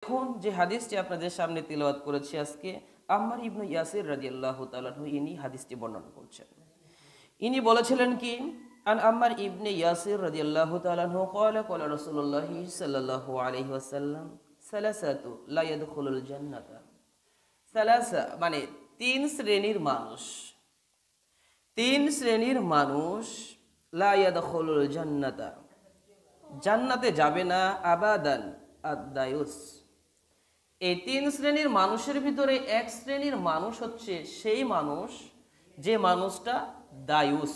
এখন যে হাদিসটি আপনাদের সামনে তিলাওয়াত করেছি আজকে, আম্মার ইবনে ইয়াসির রাদিয়াল্লাহু তাআলা আনহু ইনি হাদিসটি বর্ণনা করছেন। ইনি বলেছিলেন কি, আন আম্মার ইবনে ইয়াসির রাদিয়াল্লাহু তাআলা আনহু ক্বালা ক্বালা রাসূলুল্লাহি সাল্লাল্লাহু আলাইহি ওয়াসাল্লাম সালাসাতু লা ইয়াদখুলুল জান্নাতা। সালাসা মানে তিন শ্রেণীর মানুষ, তিন শ্রেণীর মানুষ লা ইয়াদখুলুল জান্নাতা, জান্নাতে যাবে না, আবাদান আদ-দায়ুস। এই তিন শ্রেণীর মানুষের ভিতরে এক শ্রেণীর মানুষ হচ্ছে সেই মানুষ যে মানুষটা দায়ুস।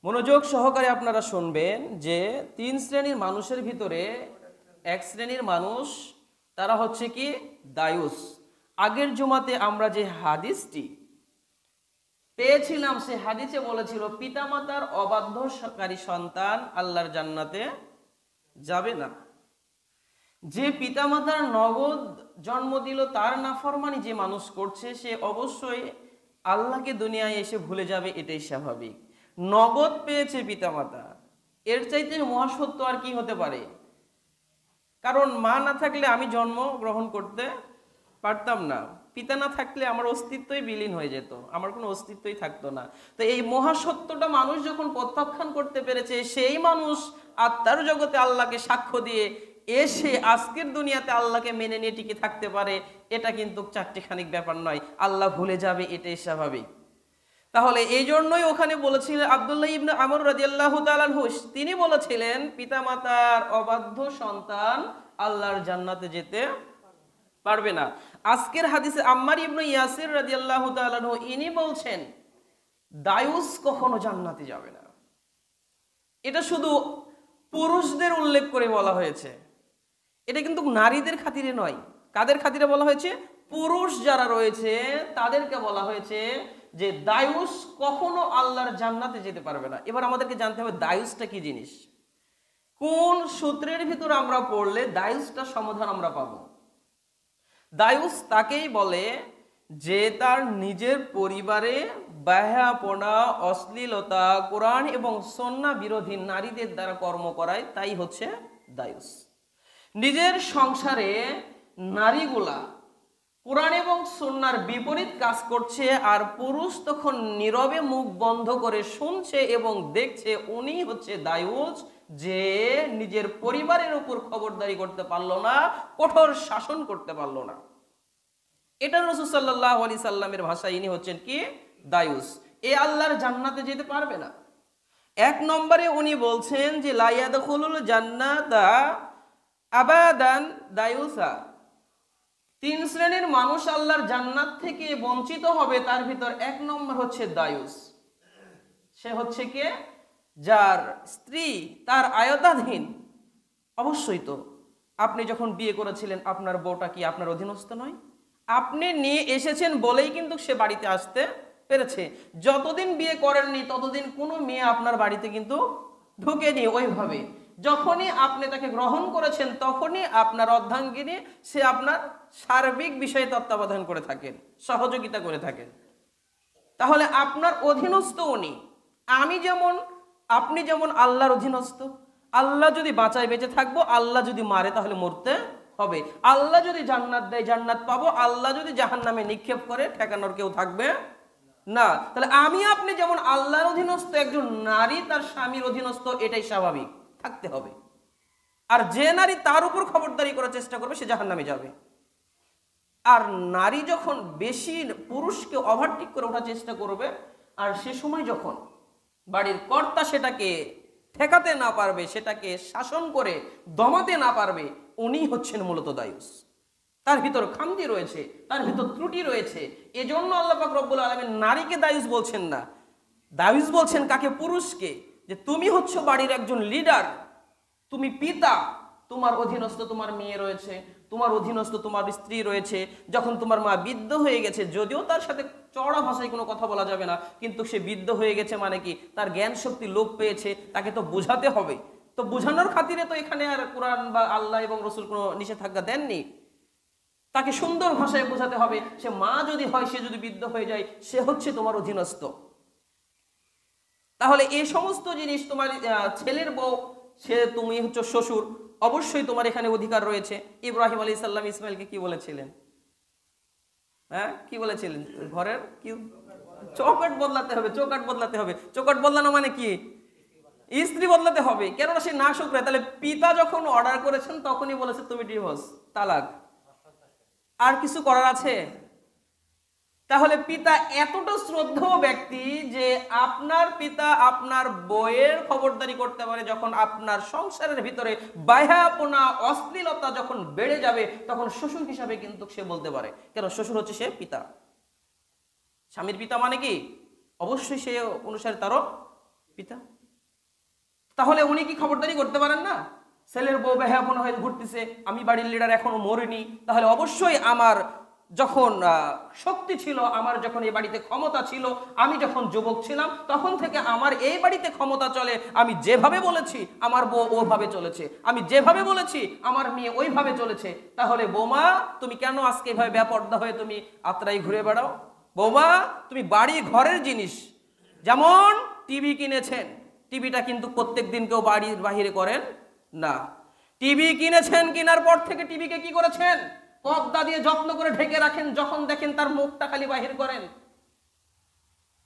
মনোযোগ সহকারে আপনারা শুনবেন যে তিন শ্রেণীর মানুষের ভিতরে এক শ্রেণীর মানুষ তারা হচ্ছে কি দায়ুস। আগের জুমাতে আমরা যে হাদিসটি পেয়েছিলাম সে হাদিসে বলেছিল পিতামাতার অবাধ্যকারী সন্তান আল্লাহর জান্নাতে যাবে না। যে পিতামাতার নগদ জন্ম দিল তার নাফরমানি যে মানুষ করছে সে অবশ্যই আল্লাহকে দুনিয়ায় এসে ভুলে যাবে, এটাই স্বাভাবিক। নগদ পেয়েছে পিতামাতা, এর চাইতে মহাসত্য আর কি হতে পারে? কারণ মা না থাকলে আমি জন্ম গ্রহণ করতে পারতাম না, পিতা না থাকলে আমার অস্তিত্বই বিলীন হয়ে যেত, আমার কোনো অস্তিত্বই থাকতো না। তো এই মহাসত্যটা মানুষ যখন প্রত্যাখ্যান করতে পেরেছে, সেই মানুষ আত্মার জগতে আল্লাহকে সাক্ষ্য দিয়ে এসে আজকের দুনিয়াতে আল্লাহকে মেনে নিয়ে টিকে থাকতে পারে, এটা কিন্তু চারটিখানিক ব্যাপার নয়। আল্লাহ ভুলে যাবে, এটাই স্বাভাবিক। তাহলে এই জন্যই ওখানে বলেছিলেন আব্দুল্লাহ ইবনে আমর রাদিয়াল্লাহু তাআলা আনহু, তিনি বলেছিলেন পিতামাতার অবাধ্য সন্তান আল্লাহর জান্নাতে যেতে পারবে না। আজকের হাদিসে আম্মার ইবনে ইয়াসির রাদিয়াল্লাহু তাআলা আনহু ইনি বলছেন দায়ুস কখনো জান্নাতে যাবে না। এটা শুধু পুরুষদের উল্লেখ করে বলা হয়েছে, এটা কিন্তু নারীদের খাতিরে নয়। কাদের খাতিরে বলা হয়েছে? পুরুষ যারা রয়েছে তাদেরকে বলা হয়েছে যে দায়ুস কখনো আল্লাহর জান্নাতে যেতে পারবে না। এবার আমাদেরকে জানতে হবে দায়ুসটা কি জিনিস, কোন সূত্রের ভিতর আমরা পড়লে দায়ুসটা সমাধান আমরা পাবো। দায়ুস তাকেই বলে যে তার নিজের পরিবারে বেহায়াপনা, অশ্লীলতা, কোরআন এবং সুন্নাহ বিরোধী নারীদের দ্বারা কর্ম করায়, তাই হচ্ছে দায়ুস। নিজের সংসারে নারীগুলা কোরআন এবং সুন্নাহর বিপরীত কাজ করছে আর পুরুষ তখন নীরবে মুখ বন্ধ করে শুনছে এবং দেখছে, উনি হচ্ছে দায়ুস যে নিজের পরিবারের উপর খবরদারি করতে পারলো না, কঠোর শাসন করতে পারলো না। এটা রাসূল সাল্লাল্লাহু আলাইহি সাল্লামের ভাষায় ইনি হচ্ছেন কি দায়ুস। এ আল্লাহর জান্নাতে যেতে পারবে না। এক নম্বরে উনি বলছেন যে লা ইয়াদখুলুল জান্নাতা আবাদান দায়ুসা, তিন শ্রেণীর মানুষ আল্লাহর জান্নাত থেকে বঞ্চিত হবে, তার ভিতর এক নম্বর হচ্ছে দায়ুস। সে হচ্ছে কে? যার স্ত্রী তার আয়ত্তাধীন। অবশ্যই তো আপনি যখন বিয়ে করেছিলেন আপনার বউটা কি আপনার অধীনস্থ নয়? আপনি নিয়ে এসেছেন বলেই কিন্তু সে বাড়িতে আসতে পেরেছে। যতদিন বিয়ে করেননি ততদিন কোনো মেয়ে আপনার বাড়িতে কিন্তু ঢুকেনি ওইভাবে। যখনই আপনি তাকে গ্রহণ করেছেন তখনই আপনার অর্ধাঙ্গিনী, সে আপনার সার্বিক বিষয়ে তত্ত্বাবধান করে থাকেন, সহযোগিতা করে থাকেন। তাহলে আপনার অধীনস্থ উনি। আপনি যেমন আল্লাহর অধীনস্থ। আল্লাহ যদি বাঁচায় বেঁচে থাকবো, আল্লাহ যদি মারে তাহলে মরতে হবে। আল্লাহ যদি জান্নাত দেয় জান্নাত পাবো, আল্লাহ যদি জাহান্নামে নিক্ষেপ করে ঠেকানোর কেউ থাকবে না। তাহলে আপনি যেমন আল্লাহর অধীনস্থ, একজন নারী তার স্বামীর অধীনস্থ, এটাই স্বাভাবিক, থাকতে হবে। আর যে নারী তার উপর খবরদারি করার চেষ্টা করবে সে জাহান্নামে যাবে। আর নারী যখন বেশি পুরুষকে ওভারটেক করে ওঠার চেষ্টা করবে, আর সে সময় যখন বাড়ির কর্তা সেটাকে ঠেকাতে না পারবে, সেটাকে শাসন করে দমাতে না পারবে, উনি হচ্ছেন মূলত দায়ুস। তার ভিতর খামতি রয়েছে, তার ভিতর ত্রুটি রয়েছে। এজন্য আল্লাহ পাক রব্বুল আলামিন নারীকে দায়ুস বলছেন না, দায়ুস বলছেন কাকে? পুরুষকে। যে তুমি হচ্ছে বাড়ির একজন লিডার, তুমি পিতা, তোমার অধীনস্থ তোমার মেয়ে রয়েছে, তোমার অধীনস্থ তোমার স্ত্রী রয়েছে। যখন তোমার মা বৃদ্ধ হয়ে গেছে, যদিও তার সাথে চড়া ভাষায় কোনো কথা বলা যাবে না, কিন্তু সে বৃদ্ধ হয়ে গেছে মানে কি তার জ্ঞান শক্তি লোপ পেয়েছে, তাকে তো বোঝাতে হবে। তো বোঝানোর খাতিরে তো এখানে আর কোরআন বা আল্লাহ এবং রসুল কোনো নিষেধাজ্ঞা দেননি। তাকে সুন্দর ভাষায় বোঝাতে হবে। সে মা যদি হয়, সে যদি বৃদ্ধ হয়ে যায়, সে হচ্ছে তোমার অধীনস্থ। তাহলে এই সমস্ত জিনিস তোমার ছেলের বউ, সে তুমি হচ্ছে শ্বশুর, অবশ্যই তোমার এখানে অধিকার রয়েছে। ইব্রাহিম আলাইহিস সালাম ইসমাইলকে কি বলেছিলেন? হ্যাঁ, কি বলেছিলেন? ঘরের কি চৌকাঠ বদলাতে হবে, চৌকাঠ বদলাতে হবে। চৌকাঠ বদলানো মানে কি? স্ত্রী বদলাতে হবে, কেননা সে না শুকরে। তাহলে পিতা যখন অর্ডার করেছেন তখনই বলেছে তুমি ডিভোর্স, তালাক। আর কিছু করার আছে? তাহলে পিতা এতটা শ্রদ্ধেয় ব্যক্তি যে আপনার পিতা আপনার বইয়ের খবরদারি করতে পারে যখন আপনার সংসারের ভিতরে বাহ্যাপনা, অশ্লীলতা যখন বেড়ে যাবে, তখন শ্বশুর হিসাবে কিন্তু সে বলতে পারে, কেন শ্বশুর হচ্ছে সে পিতা। স্বামীর পিতা মানে কি? অবশ্যই সে অনুসারে তারও পিতা। তাহলে উনি কি খবরদারি করতে পারেন না? ছেলের বউ বেহায়াপনা হয়ে ঘুরতেছে, আমি বাড়ির লিডার, এখনো মরিনি, তাহলে অবশ্যই আমার যখন শক্তি ছিল, আমার যখন এই বাড়িতে ক্ষমতা ছিল, আমি যখন যুবক ছিলাম, তখন থেকে আমার এই বাড়িতে ক্ষমতা চলে। আমি যেভাবে বলেছি আমার বউ ওভাবে চলেছে, আমি যেভাবে বলেছি আমার মেয়ে ওইভাবে চলেছে। তাহলে বৌমা তুমি কেন আজকে এভাবে বেপর্দা হয়ে তুমি আত্রাই ঘুরে বেড়াও? বৌমা তুমি বাড়ি ঘরের জিনিস, যেমন টিভি কিনেছেন, টিভিটা কিন্তু প্রত্যেক দিন কেউ বাড়ির বাহিরে করেন না। টিভি কিনেছেন, কেনার পর থেকে টিভিকে কি করেছেন? পর্দা দিয়ে যত্ন করে ঢেকে রাখেন। যখন দেখেন তার মুখটা খালি বাহির করেন।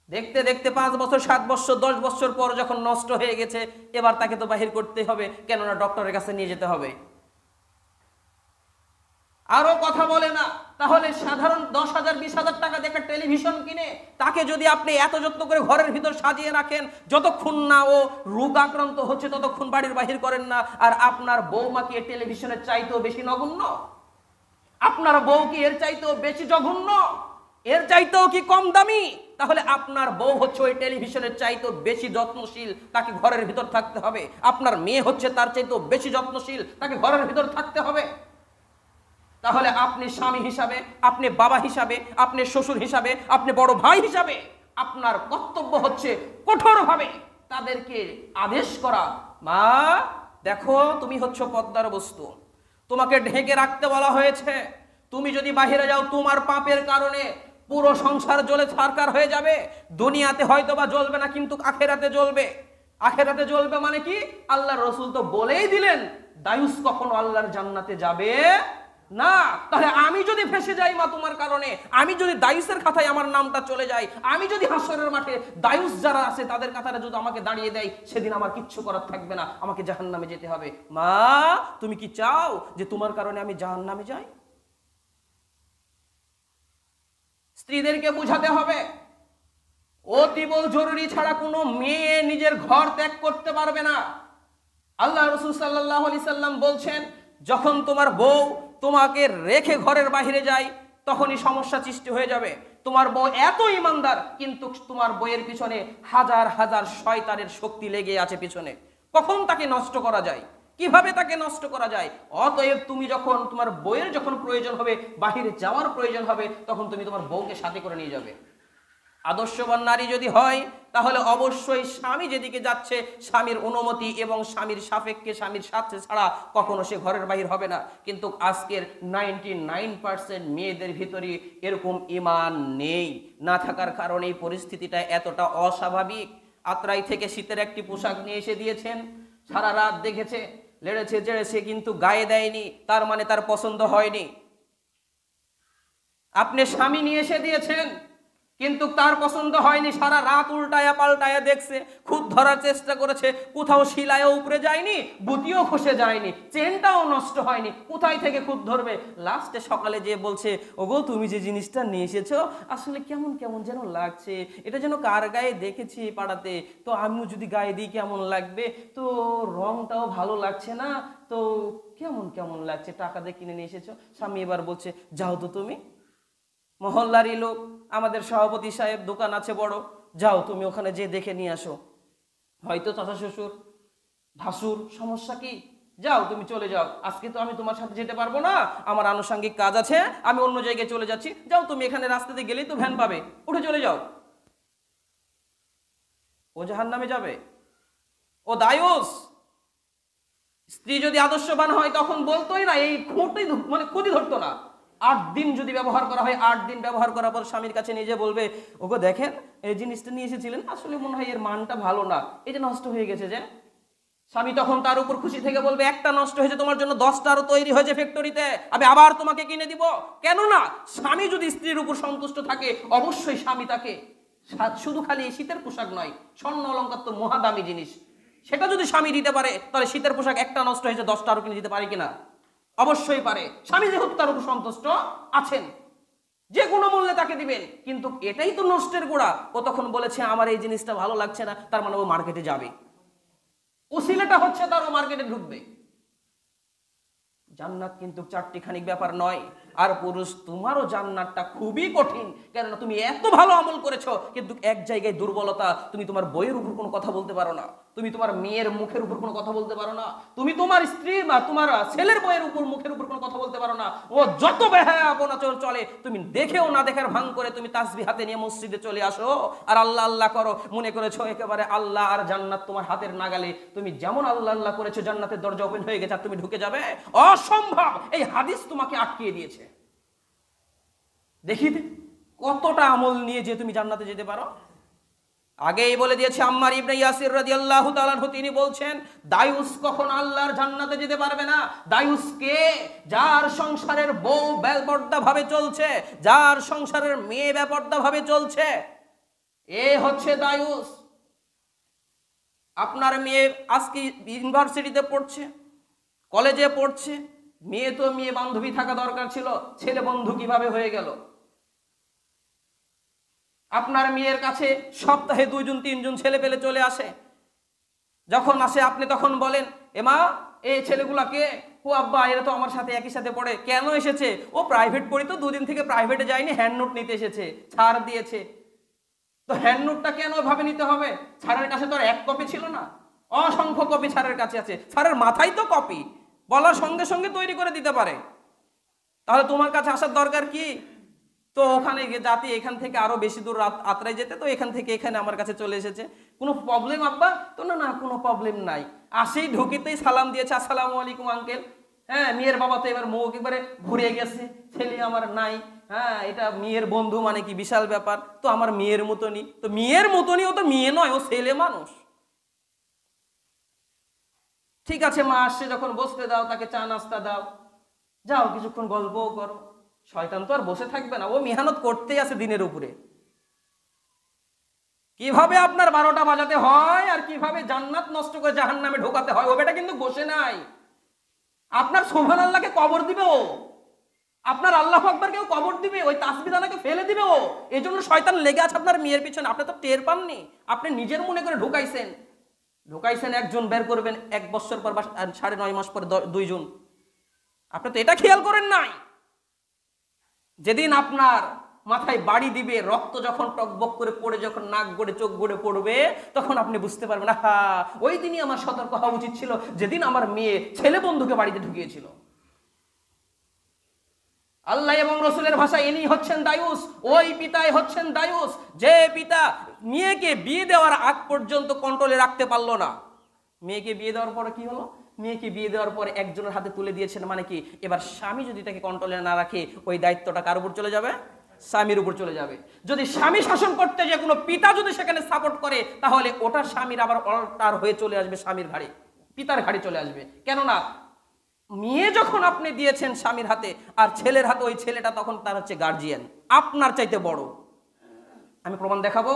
দেখতে দেখতে 5 বছর, 7 বছর, 10 বছর পর যখন নষ্ট হয়ে গেছে, এবার তাকে তো বাহির করতে হবে, কেননা ডক্টরের কাছে নিয়ে যেতে হবে। আরো কথা বলে না। তাহলে সাধারণ 10,000 20,000 টাকা দেখে টেলিভিশন কিনে তাকে যদি আপনি এত যত্ন করে ঘরের ভিতর সাজিয়ে রাখেন, যতক্ষণ না ও রোগ আক্রান্ত হচ্ছে ততক্ষণ বাড়ির বাহির করেন না, আর আপনার বৌমা কি টেলিভিশনের চাইতেও বেশি নগণ্য? আপনার বউ কি এর চাইতেও বেশি জঘন্য? এর চাইতেও কি কম দামি? তাহলে আপনার বউ হচ্ছে ওই টেলিভিশনের চাইতেও বেশি যত্নশীল, তাকে ঘরের ভিতর থাকতে হবে। আপনার মেয়ে হচ্ছে তার চাইতেও বেশি যত্নশীল, তাকে ঘরের ভিতর থাকতে হবে। তাহলে আপনি স্বামী হিসাবে, আপনি বাবা হিসাবে, আপনি শ্বশুর হিসাবে, আপনি বড় ভাই হিসাবে আপনার কর্তব্য হচ্ছে কঠোরভাবে তাদেরকে আদেশ করা, মা দেখো তুমি হচ্ছে পদ্মার বস্তু, তোমাকে ঢেকে রাখতে বলা হয়েছে। তুমি যদি বাহিরে যাও তোমার পাপের কারণে পুরো সংসার জ্বলে ছারখার হয়ে যাবে। দুনিয়াতে হয়তো বা জ্বলবে না, কিন্তু আখেরাতে জ্বলবে। আখেরাতে জ্বলবে মানে কি? আল্লাহর রাসূল তো বলেই দিলেন, দায়ুস কখনো আল্লাহর জান্নাতে যাবে না। তাহলে আমি যদি ফেসে যাই মা তোমার কারণে, আমি যদি দায়ুসের খাতায় আমার নামটা চলে যায়, আমি যদি হাসরের মাঠে দায়ুস যারা আছে তাদের কাতারে যদি আমাকে দাঁড়িয়ে দেয়, সেদিন আমার কিচ্ছু করার থাকবে না, আমাকে জাহান্নামে যেতে হবে। মা তুমি কি চাও যে তোমার কারণে আমি জাহান্নামে যাই? স্ত্রীদেরকে বুঝাতে হবে অতীব জরুরি ছাড়া কোনো মেয়ে নিজের ঘর ত্যাগ করতে পারবে না। আল্লাহ রাসূল সাল্লাল্লাহু আলাইহি সাল্লাম বলছেন, যখন তোমার বউ তোমাকে রেখে ঘরের বাইরে যায় তখনই সমস্যা সৃষ্টি হয়ে যাবে। তোমার বউ এত ইমানদার, কিন্তু তোমার বউয়ের পিছনে হাজার হাজার শয়তানের শক্তি লেগে আছে পিছনে। কখন তাকে নষ্ট করা যায়, কিভাবে তাকে নষ্ট করা যায়? অতএব তুমি যখন তোমার বউয়ের যখন প্রয়োজন হবে, বাহিরে যাওয়ার প্রয়োজন হবে, তখন তুমি তোমার বউকে সাথে করে নিয়ে যাবে। আদর্শবান নারী যদি হয় তাহলে অবশ্যই স্বামী যেদিকে যাচ্ছে স্বামীর অনুমতি এবং স্বামীর সাপেক্ষে, স্বামীর সাথে ছাড়া কখনো সে ঘরের বাহির হবে না। কিন্তু আজকের 99% মেয়েদের ভিতরে এরকম ঈমান নেই। না থাকার কারণে এই পরিস্থিতিটা এতটা অস্বাভাবিক। আত্রাই থেকে শীতের একটি পোশাক নিয়ে এসে দিয়েছেন, সারা রাত দেখেছে, লেড়েছে জেড়েছে, কিন্তু গায়ে দেয়নি, তার মানে তার পছন্দ হয়নি। আপনি স্বামী নিয়ে এসে দিয়েছেন, কিন্তু তার পছন্দ হয়নি, সারা রাত উল্টায়া পাল্টায়া দেখছে, খুদ ধরার চেষ্টা করেছে, কোথাও শিলায়ও উপরে যায়নি, বুতিও খসে যায়নি, চেনটাও নষ্ট হয়নি, কোথায় থেকে খুদ ধরবে? লাস্টে সকালে যে বলছে, ওগো তুমি যে জিনিসটা নিয়ে এসেছো আসলে কেমন কেমন যেন লাগছে, এটা যেন কার গায়ে দেখেছি পাড়াতে, তো আমিও যদি গায়ে দিই কেমন লাগবে, তো রংটাও ভালো লাগছে না, তো কেমন কেমন লাগছে, টাকা দিয়ে কিনে নিয়ে এসেছো। স্বামী এবার বলছে, যাও তো তুমি, মহল্লারই লোক, আমাদের সভাপতি সাহেব দোকান আছে বড়, যাও তুমি ওখানে যে দেখে নিয়ে আসো। হয়তো চাচা শ্বশুর ভাসুর, সমস্যা কি, যাও তুমি চলে যাও, আজকে তো আমি তোমার সাথে যেতে পারবো না, আমার আনুষঙ্গিক কাজ আছে, আমি অন্য জায়গায় চলে যাচ্ছি, যাও তুমি, এখানে রাস্তাতে গেলেই তো ভ্যান পাবে, উঠে চলে যাও। ও জাহান্নামে যাবে, ও দায়ুস। স্ত্রী যদি আদর্শবান হয় তখন বলতোই না, এই খুঁটি মানে খুঁটি ধরতো না। 8 দিন যদি ব্যবহার করা হয়, 8 দিন ব্যবহার করার পর স্বামীর কাছে নিজে বলবে, ওগো দেখেন এই জিনিসটা নিয়ে এসেছিলেন, আসলে মনে হয় এর মানটা ভালো না, এই যে নষ্ট হয়ে গেছে যে। স্বামী তখন তার উপর খুশি থেকে বলবে, একটা নষ্ট হয়েছে তোমার জন্য 10টা আরো তৈরি হয়েছে ফ্যাক্টরিতে, আমি আবার তোমাকে কিনে দিব। কেননা স্বামী যদি স্ত্রীর উপর সন্তুষ্ট থাকে, অবশ্যই স্বামী তাকে শুধু খালি শীতের পোশাক নয়, স্বর্ণ অলংকার তো মহাদামি জিনিস, সেটা যদি স্বামী দিতে পারে, তাহলে শীতের পোশাক একটা নষ্ট হয়েছে 10টা আরো কিনে দিতে পারে কিনা? অবশ্যই পারে। স্বামী যেহেতু তার উপর সন্তুষ্ট আছেন, যে কোনো মূল্যে তাকে দিবেন। কিন্তু এটাই তো নষ্টের গোড়া। ও তখন বলেছে আমার এই জিনিসটা ভালো লাগছে না, তার মানে ও মার্কেটে যাবে, ওসিলাটা হচ্ছে তার ও মার্কেটে ঢুকবে। জান্নাত কিন্তু চারটিখানিক ব্যাপার নয়। আর পুরুষ, তোমারও জান্নাতটা খুবই কঠিন, কেননা তুমি এত ভালো আমল করেছো, কিন্তু এক জায়গায় দুর্বলতা, তুমি তোমার বইয়ের উপর কোনো কথা বলতে পারো না, তুমি তোমার মেয়ের মুখের উপর কোনো কথা বলতে পারো না, তুমি তোমার স্ত্রী বা তোমার ছেলের বইয়ের উপর মুখের উপর কোনো কথা বলতে পারো না। ও যত বেহায়াপনাচর চলে, তুমি দেখেও না দেখার ভান করে তুমি তাসবিহ হাতে নিয়ে মসজিদে চলে আসো আর আল্লাহ আল্লাহ করো, মনে করেছো একেবারে আল্লাহ আর জান্নাত তোমার হাতের নাগালে। তুমি যেমন আল্লাহ আল্লাহ করেছো, জান্নাতের দরজা ওপেন হয়ে গেছে আর তুমি ঢুকে যাবে, অসম্ভব। এই হাদিস তোমাকে আটকিয়ে দিয়েছে। দেখি কতটা আমল নিয়ে যে তুমি জান্নাতে যেতে পারো। আগেই বলে দিয়েছে, আম্মার ইবনে ইয়াসির রাদিয়াল্লাহু তাআলা আনহু তিনি বলছেন, দায়ুস কখন আল্লাহর জান্নাতে যেতে পারবে না? দায়ুস কে? যার সংসারের বউ বেপরদা ভাবে চলছে, যার সংসারের মেয়ে বেপরদা ভাবে চলছে, এ হচ্ছে দায়ুস। আপনার মেয়ে আজকে ইউনিভার্সিটিতে পড়ছে, কলেজে পড়ছে, মেয়ে তো মেয়ে বান্ধবী থাকা দরকার ছিল, ছেলে বন্ধু কিভাবে হয়ে গেল? আপনার মেয়ের কাছে সপ্তাহে 2 জন 3 জন ছেলে পেলে চলে আসে, যখন আসে আপনি তখন বলেন, এমা এই ছেলেগুলাকে, ও আব্বা এরা তো আমার সাথে একই সাথে পড়ে। কেন এসেছে? ও প্রাইভেট পড়ি তো, 2 দিন থেকে প্রাইভেটে যায়নি, হ্যান্ড নোট নিতে এসেছে, ছাড় দিয়েছে। তো হ্যান্ড নোটটা কেন ওইভাবে নিতে হবে? স্যারের কাছে তো আর 1 কপি ছিল না, অসংখ্য কপি স্যারের কাছে আছে, স্যারের মাথায় তো কপি, বলার সঙ্গে সঙ্গে তৈরি করে দিতে পারে। তাহলে তোমার কাছে আসার দরকার কি? তো ওখানে যাতে এখান থেকে আরো বেশি দূর আত্রায় যেতে, তো এখান থেকে এখানে আমার কাছে চলে এসেছে, কোনো প্রবলেম আব্বা? তো না না, কোনো প্রবলেম নাই। আসেই ঢুকিতেই সালাম দিয়েছে, আসসালামু আলাইকুম আঙ্কেল। হ্যাঁ, মেয়ের বাবা তো এবার মুখ একেবারে ঘুরে গেছে, ছেলে আমার নাই। হ্যাঁ, এটা মেয়ের বন্ধু মানে কি বিশাল ব্যাপার, তো আমার মেয়ের মতনই। তো মেয়ের মতনই, ও তো মেয়ে নয়, ও ছেলে মানুষ। ঠিক আছে, মা আসছে যখন বসতে দাও, তাকে চা নাস্তা দাও, যাও কিছুক্ষণ গল্পও করো। শয়তান তো আর বসে থাকবে না, ও মেহনত করতেই আছে দিনের উপরে। কিভাবে আপনার 12টা বাজাতে হয় আর কিভাবে জান্নাত নষ্ট করে জাহান্নামে ঢোকাতে হয়, ও বেটা কিন্তু বসে নাই। আপনার সুবহানাল্লাহকে কবর দিবে ও, আপনার আল্লাহু আকবারকেও কবর দিবে, ওই তাসবিহ দানাকে ফেলে দিবে ও। এই জন্য শয়তান লেগে আছে আপনার মেয়ের পিছনে, আপনি তো টের পাননি, আপনি নিজের মনে করে ঢুকাইছেন। একজন, বের করবেন 1 বছর পর বা 9.5 মাস পর 2 জন। আপনি তো এটা খেয়াল করেন নাই। যেদিন আপনার মাথায় বাড়ি দিবে, রক্ত যখন টকবক করে পড়ে, যখন নাক গড়ে চোখ গড়ে পড়বে, তখন আপনি বুঝতে পারবেন, হা ওই দিনই আমার সতর্ক হওয়া উচিত ছিল, যেদিন আমার মেয়ে ছেলে বন্ধুকে বাড়িতে ঢুকিয়েছিল। আল্লাহ এবং রসুলের ভাষায় ইনি হচ্ছেন দায়ুস, ওই পিতাই হচ্ছেন দায়ুস, যে পিতা মেয়েকে বিয়ে দেওয়ার আগ পর্যন্ত কন্ট্রোলে রাখতে পারলো না। মেয়েকে বিয়ে দেওয়ার পরে কি হলো? মেয়েকে বিয়ে দেওয়ার পরে একজনের হাতে তুলে দিয়েছেন, মানে কি এবার স্বামী যদি তাকে কন্ট্রোলে না রাখে, ওই দায়িত্বটা কার উপর চলে যাবে? স্বামীর উপর চলে যাবে। যদি স্বামী শাসন করতে যে কোনো পিতা যদি সেখানে সাপোর্ট করে, তাহলে ওটা স্বামীর আবার অল্টার হয়ে চলে আসবে স্বামীর ঘাড়ে, পিতার ঘাড়ে চলে আসবে। কেননা মেয়ে যখন আপনি দিয়েছেন স্বামীর হাতে, আর ছেলের হাতে, ওই ছেলেটা তখন তার হচ্ছে গার্জিয়ান, আপনার চাইতে বড়। আমি প্রমাণ দেখাবো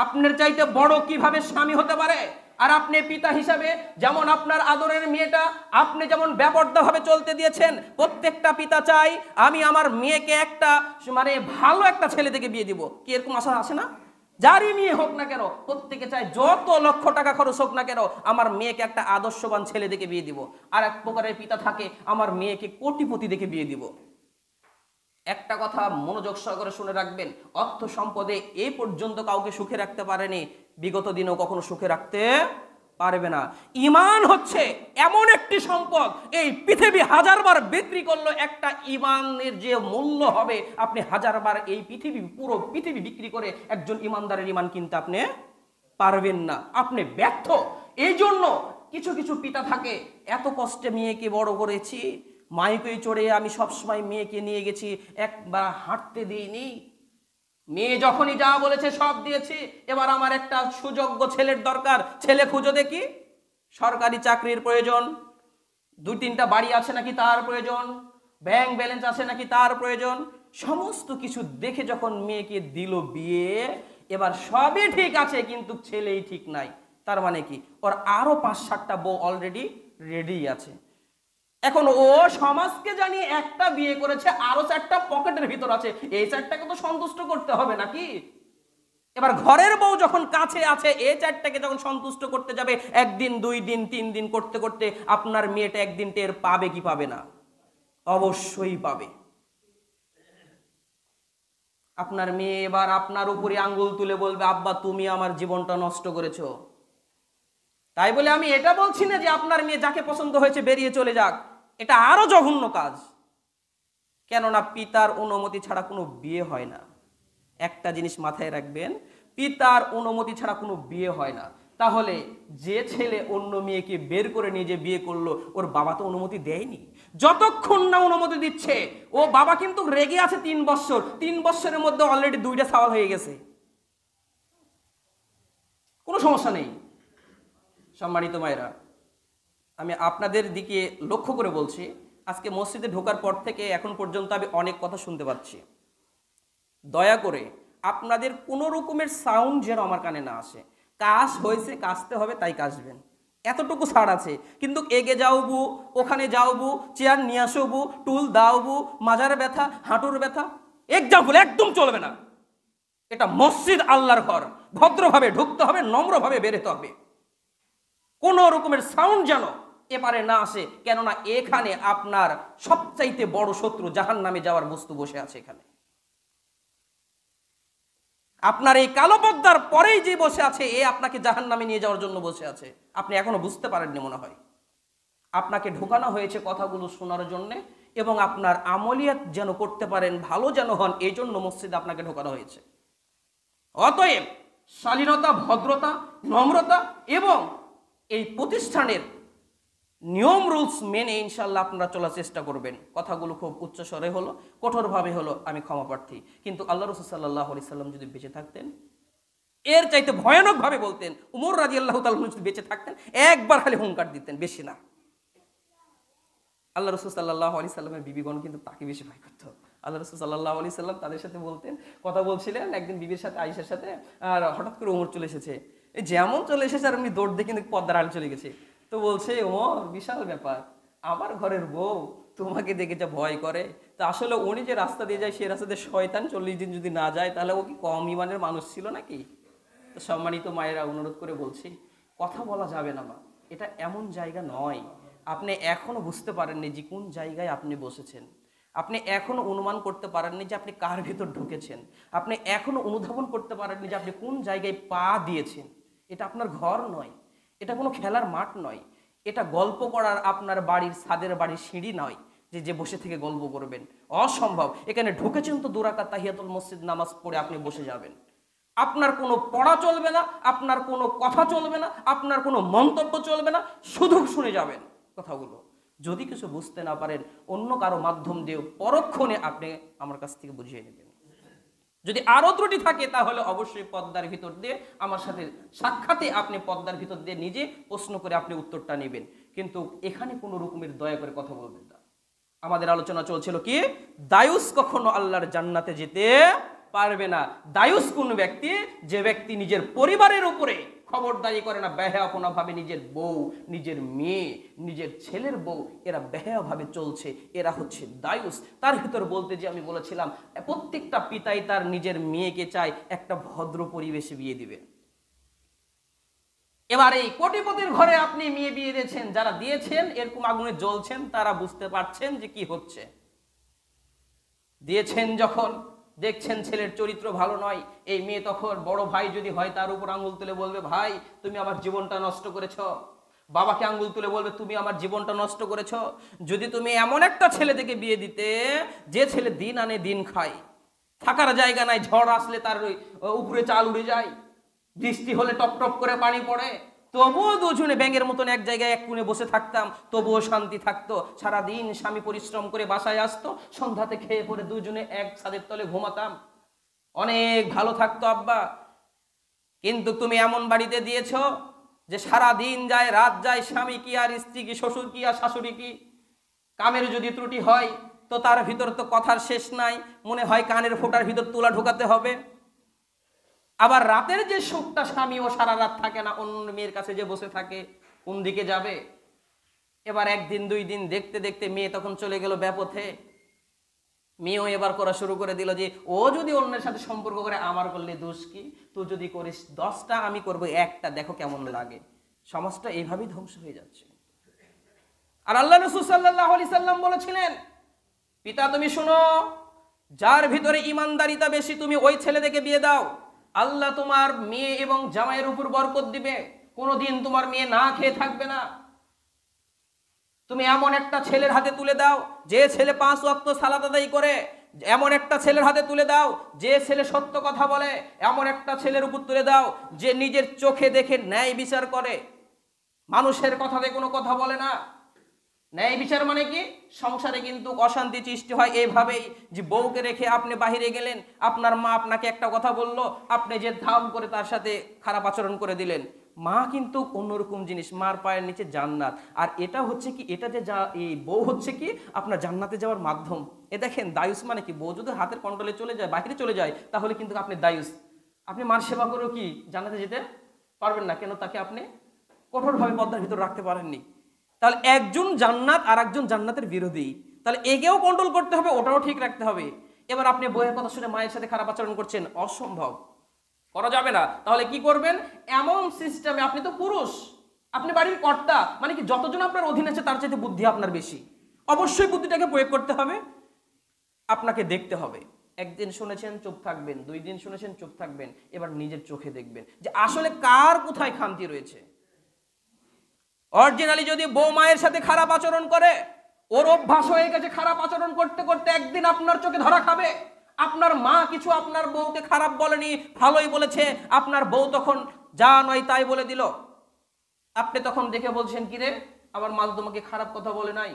আপনার চাইতে বড় কিভাবে স্বামী হতে পারে। আর আপনি পিতা হিসাবে যেমন আপনার আদরের মেয়েটা আপনি যেমন বেপরদা ভাবে চলতে দিয়েছেন, প্রত্যেকটা পিতা চাই আমি আমার মেয়েকে একটা মানে ভালো একটা ছেলে থেকে বিয়ে দিব। কি এরকম আশা আসে না? যারই মেয়ে হোক না কেন, প্রত্যেকে চায় যত লক্ষ টাকা খরচ হোক না কেন, আমার মেয়েকে একটা আদর্শবান ছেলে দেখে বিয়ে দিব। আর এক প্রকারের পিতা থাকে, আমার মেয়েকে কোটিপতি দেখে বিয়ে দিব। একটা কথা মনোযোগ সহকারে শুনে রাখবেন, অর্থ সম্পদে এই পর্যন্ত কাউকে সুখে রাখতে পারেনি, বিগত দিনেও কখনো সুখে রাখতে পারবে না। ঈমান হচ্ছে এমন একটি সম্পদ, এই পৃথিবী 1000 বার বিক্রি করলো, একটা ঈমানের যে মূল্য হবে, আপনি 1000 বার এই পৃথিবী, পুরো পৃথিবী বিক্রি করে একজন ঈমানদারের ঈমান কিনতে আপনি পারবেন না, আপনি ব্যর্থ। এই জন্য কিছু কিছু পিতা থাকে, এত কষ্টে মেয়েকে বড় করেছি, মাইকে চড়ে আমি সবসময় মেয়েকে নিয়ে গেছি, একবার হাঁটতে দিইনি, মেয়ে যখনই যা বলেছে সব দিয়েছি, এবার আমার একটা সুযোগ্য ছেলের দরকার, ছেলে খুঁজো দেখি। সরকারি চাকরির প্রয়োজন, 2-3টা বাড়ি আছে নাকি তার প্রয়োজন, ব্যাংক ব্যালেন্স আছে নাকি তার প্রয়োজন, সমস্ত কিছু দেখে যখন মেয়েকে দিল বিয়ে, এবার সবই ঠিক আছে কিন্তু ছেলেই ঠিক নাই। তার মানে কি, ওর আরো 5-7টা বউ অলরেডি রেডি আছে। এখন ও সমাজকে জানিয়ে একটা বিয়ে করেছে, আরো 4টা পকেটের ভিতর আছে, এই 4টাকে তো সন্তুষ্ট করতে হবে নাকি। এবার ঘরের বউ যখন কাছে আছে, এই 4টাকে যখন সন্তুষ্ট করতে যাবে, 1 দিন 2 দিন 3 দিন করতে করতে আপনার মেয়েটা একদিন টের পাবে কি পাবে না? অবশ্যই পাবে। আপনার মেয়ে এবার আপনার উপরে আঙ্গুল তুলে বলবে, আব্বা তুমি আমার জীবনটা নষ্ট করেছো। তাই বলে আমি এটা বলছি না যে আপনার মেয়ে যাকে পছন্দ হয়েছে বেরিয়ে চলে যাক, এটা আরো জঘন্য কাজ। কেননা পিতার অনুমতি ছাড়া কোনো বিয়ে হয় না। একটা জিনিস মাথায় রাখবেন, পিতার অনুমতি ছাড়া কোনো বিয়ে হয় না। তাহলে যে ছেলে অন্য মেয়েকে বের করে নিয়ে যে বিয়ে করলো, ওর বাবা তো অনুমতি দেয়নি। যতক্ষণ না অনুমতি দিচ্ছে, ও বাবা কিন্তু রেগে আছে 3 বছর, 3 বছরের মধ্যে অলরেডি 2টা সওয়াল হয়ে গেছে, কোনো সমস্যা নেই। সম্মানিত মায়েরা, আমি আপনাদের দিকে লক্ষ্য করে বলছি, আজকে মসজিদে ঢোকার পর থেকে এখন পর্যন্ত আমি অনেক কথা শুনতে পাচ্ছি। দয়া করে আপনাদের কোনো রকমের সাউন্ড যেন আমার কানে না আসে। কাজ হয়েছে, কাজতে হবে, তাই কাজবেন, এতটুকু ছাড় আছে। কিন্তু এগে যাও বু, ওখানে যাও বু, চেয়ার নিয়ে আসো বু, টুল দাও বু, মাজার ব্যথা, হাঁটুর ব্যথা, এক্সাম্পল একদম চলবে না। এটা মসজিদ, আল্লাহর ঘর, ভদ্রভাবে ঢুকতে হবে, নম্রভাবে বেরোতে হবে। কোন রকমের সাউন্ড যেন এপারে না আসে, কেননা এখানে আপনার সবচাইতে বড় শত্রু জাহান্নামে যাওয়ার বস্তু বসে আছে। এখানে আপনার এই কালো পর্দার পরেই যে বসে আছে, এ আপনাকে জাহান্নামে নিয়ে যাওয়ার জন্য বসে আছে। আপনি এখনো বুঝতে পারেননি মনে হয়। আপনাকে ঢোকানো হয়েছে কথাগুলো শোনার জন্য, এবং আপনার আমলিয়াত যেন করতে পারেন, ভালো যেন হন, এই জন্য মসজিদে আপনাকে ঢোকানো হয়েছে। অতএব শালীনতা, ভদ্রতা, নম্রতা এবং এই প্রতিষ্ঠানের নিয়ম রুলস মেনে ইনশাল্লাহ আপনারা চলার চেষ্টা করবেন। কথাগুলো খুব উচ্চস্বরে হলো, কঠোরভাবে হলো, আমি ক্ষমা প্রার্থী। কিন্তু আল্লাহ রাসূল সাল্লাল্লাহু আলাইহি সাল্লাম যদি বেঁচে থাকতেন, এর চাইতে ভয়ানক ভাবে বলতেন। উমর রাদিয়াল্লাহু তাআলা যদি বেঁচে থাকতেন, একবার খালি হুঙ্কার দিতেন, বেশি না। আল্লাহ রাসূল সাল্লাল্লাহু আলাইহি সাল্লামের বিবিগণ কিন্তু তাকে বেশি ভয় করতো। আল্লাহ রাসূল সাল্লাল্লাহু আলাইহি সাল্লাম তাদের সাথে বলতেন, কথা বলছিলেন একদিন বিবির সাথে, আয়েশার সাথে, আর হঠাৎ করে ওমর চলে এসেছে। এই যেমন চলে এসেছে আর এমনি দৌড় দিয়ে কিন্তু পর্দার আড়ালে চলে গেছে। তো বলছে, ওমর বিশাল ব্যাপার, আমার ঘরের বউ তোমাকে দেখে যা ভয় করে। তা আসলে উনি যে রাস্তা দিয়ে যায়, সেই রাস্তা দিয়ে শয়তান 40 দিন যদি না যায়, তাহলে ও কি কম ইমানের মানুষ ছিল নাকি? তো সম্মানিত মায়েরা, অনুরোধ করে বলছি, কথা বলা যাবে না মা, এটা এমন জায়গা নয়। আপনি এখনো বুঝতে পারেননি যে কোন জায়গায় আপনি বসেছেন। আপনি এখনো অনুমান করতে পারেননি যে আপনি কার ভিতর ঢুকেছেন। আপনি এখনো অনুধাবন করতে পারেননি যে আপনি কোন জায়গায় পা দিয়েছেন। এটা আপনার ঘর নয়, এটা কোনো খেলার মাঠ নয়, এটা গল্প করার আপনার বাড়ির ছাদের বাড়ির সিঁড়ি নয় যে যে বসে থেকে গল্প করবেন, অসম্ভব। এখানে ঢুকেছেন তো 2 রাকাত তাহিয়াতুল মসজিদ নামাজ পড়ে আপনি বসে যাবেন। আপনার কোনো পড়া চলবে না, আপনার কোনো কথা চলবে না, আপনার কোনো মন্তব্য চলবে না, শুধু শুনে যাবেন কথাগুলো। যদি কিছু বুঝতে না পারেন, অন্য কারো মাধ্যম দিয়ে পরক্ষণে আপনি আমার কাছ থেকে বুঝিয়ে নেবেন। যদি আরো ত্রুটি থাকে, তাহলে অবশ্যই পর্দার ভিতর দিয়ে আমার সাথে সাক্ষাতে আপনি পর্দার ভিতর দিয়ে নিজে প্রশ্ন করে আপনি উত্তরটা নেবেন। কিন্তু এখানে কোনো রকমের দয়া করে কথা বলবেন না। আমাদের আলোচনা চলছিল কি, দায়ুস কখনো আল্লাহর জান্নাতে যেতে পারবে না। দায়ুস কোন ব্যক্তি, যে ব্যক্তি নিজের পরিবারের উপরে খবরদারি করে না, বেহায়াপনা ভাবে নিজের বউ, নিজের মেয়ে, নিজের ছেলের বউ, এরা বেহায়া ভাবে চলছে, এরা হচ্ছে দায়ুস। তার ভিতর বলতে যে আমি বলেছিলাম, প্রত্যেকটা পিতাই তার নিজের মেয়েকে চায় একটা ভদ্র পরিবেশে বিয়ে দিবে। এবার এই কোটিপতির ঘরে আপনি মেয়ে বিয়ে দিয়েছেন, যারা দিয়েছেন এরকম আগুনে জ্বলছেন, তারা বুঝতে পারছেন যে কি হচ্ছে। দিয়েছেন যখন দেখছেন ছেলের চরিত্র ভালো নয়, এই মেয়ে তখন বড় ভাই যদি হয় তার উপর আঙ্গুল তুলে বলবে, ভাই তুমি আমার জীবনটা নষ্ট করেছ। বাবাকে আঙ্গুল তুলে বলবে, তুমি আমার জীবনটা নষ্ট করেছ। যদি তুমি এমন একটা ছেলে থেকে বিয়ে দিতে, যে ছেলে দিন আনে দিন খায়, থাকার জায়গা নাই, ঝড় আসলে তার উপরে চাল উড়ে যায়, বৃষ্টি হলে টপ টপ করে পানি পড়ে, তবুও দুজনে ব্যাঙের মতন এক জায়গায় এক কোণে বসে থাকতাম, তবুও শান্তি থাকতো। সারাদিন স্বামী পরিশ্রম করে বাসায় আসতো, সন্ধ্যাতে খেয়ে পরে দুজনে এক ছাদের তলে ঘুমাতাম, অনেক ভালো থাকতো আব্বা। কিন্তু তুমি এমন বাড়িতে দিয়েছো যে সারা দিন যায় রাত যায়, স্বামী কি আর স্ত্রী কি, শ্বশুর কি আর শাশুড়ি কি, কামের যদি ত্রুটি হয় তো তার ভিতর তো কথার শেষ নাই, মনে হয় কানের ফোঁটার ভিতর তুলা ঢোকাতে হবে। আবার রাতের যে সুখটা স্বামী ও সারা রাত থাকে না, অন্য মেয়ের কাছে যে বসে থাকে, কোন দিকে যাবে। এবার একদিন দুই দিন দেখতে দেখতে মেয়ে তখন চলে গেল ব্যাপথে। মেয়েও এবার করা শুরু করে দিল যে ও যদি অন্যের সাথে সম্পর্ক করে আমার করলে দোষ কি, তুই যদি করিস 10টা আমি করব একটা, দেখো কেমন লাগে। সমাজটা এইভাবেই ধ্বংস হয়ে যাচ্ছে। আর আল্লাহ রাসূল সাল্লাল্লাহু আলাইহি সাল্লাম বলেছিলেন, পিতা তুমি শোনো, যার ভিতরে ইমানদারিতা বেশি তুমি ওই ছেলে থেকে বিয়ে দাও, আল্লাহ তোমার মেয়ে এবং জামাইয়ের উপর বরকত দিবে, কোনোদিন তোমার মেয়ে না খেয়ে থাকবে না। তুমি এমন একটা ছেলের হাতে তুলে দাও যে ছেলে 5 ওয়াক্ত সালাত আদায় করে, এমন একটা ছেলের হাতে তুলে দাও যে ছেলে সত্য কথা বলে, এমন একটা ছেলের উপর তুলে দাও যে নিজের চোখে দেখে ন্যায় বিচার করে, মানুষের কথাতে কোনো কথা বলে না। ন্যায় বিচার মানে কি? সংসারে কিন্তু অশান্তি সৃষ্টি হয় এইভাবেই, যে বউকে রেখে আপনি বাহিরে গেলেন, আপনার মা আপনাকে একটা কথা বলল, আপনি যে ধাম করে তার সাথে খারাপ আচরণ করে দিলেন। মা কিন্তু অন্যরকম জিনিস, মার পায়ের নিচে জান্নাত। আর এটা হচ্ছে কি, এটা যে এই বউ হচ্ছে কি আপনার জান্নাতে যাওয়ার মাধ্যম। এ দেখেন, দায়ুস মানে কি, বউ যদি হাতের কন্ট্রোলে চলে যায়, বাহিরে চলে যায়, তাহলে কিন্তু আপনি দায়ুস। আপনি মার সেবা করেও কি জান্নাতে যেতে পারবেন না? কেন? তাকে আপনি কঠোরভাবে পর্দার ভিতর রাখতে পারেননি। তাহলে একজন জান্নাত আর একজন জান্নাতের বিরোধী, তাহলে একেও কন্ট্রোল করতে হবে, ওটাও ঠিক রাখতে হবে। এবার আপনি বইয়ের কথা শুনে মায়ের সাথে খারাপ আচরণ করছেন, অসম্ভব, করা যাবে না। তাহলে কি করবেন? এমন সিস্টেমে, আপনি তো পুরুষ, আপনি বাড়ির কর্তা, মানে কি যতজন আপনার অধীন আছে তার চাইতে বুদ্ধি আপনার বেশি, অবশ্যই বুদ্ধিটাকে প্রয়োগ করতে হবে, আপনাকে দেখতে হবে। একদিন শুনেছেন চুপ থাকবেন, 2 দিন শুনেছেন চুপ থাকবেন, এবার নিজের চোখে দেখবেন যে আসলে কার কোথায় খামতি রয়েছে। অরিজিনালি যদি বউ মায়ের সাথে খারাপ আচরণ করে, ওর অভ্যাস হয়ে গেছে খারাপ আচরণ করতে করতে, একদিন আপনার চোখে ধরা খাবে। আপনার মা কিছু আপনার বউকে খারাপ বলেনি, ভালোই বলেছে, আপনার বউ তখন যা নয় তাই বলে দিল। আপনি তখন দেখে বলছেন, কিরে আমার মা তো তোমাকে খারাপ কথা বলে নাই,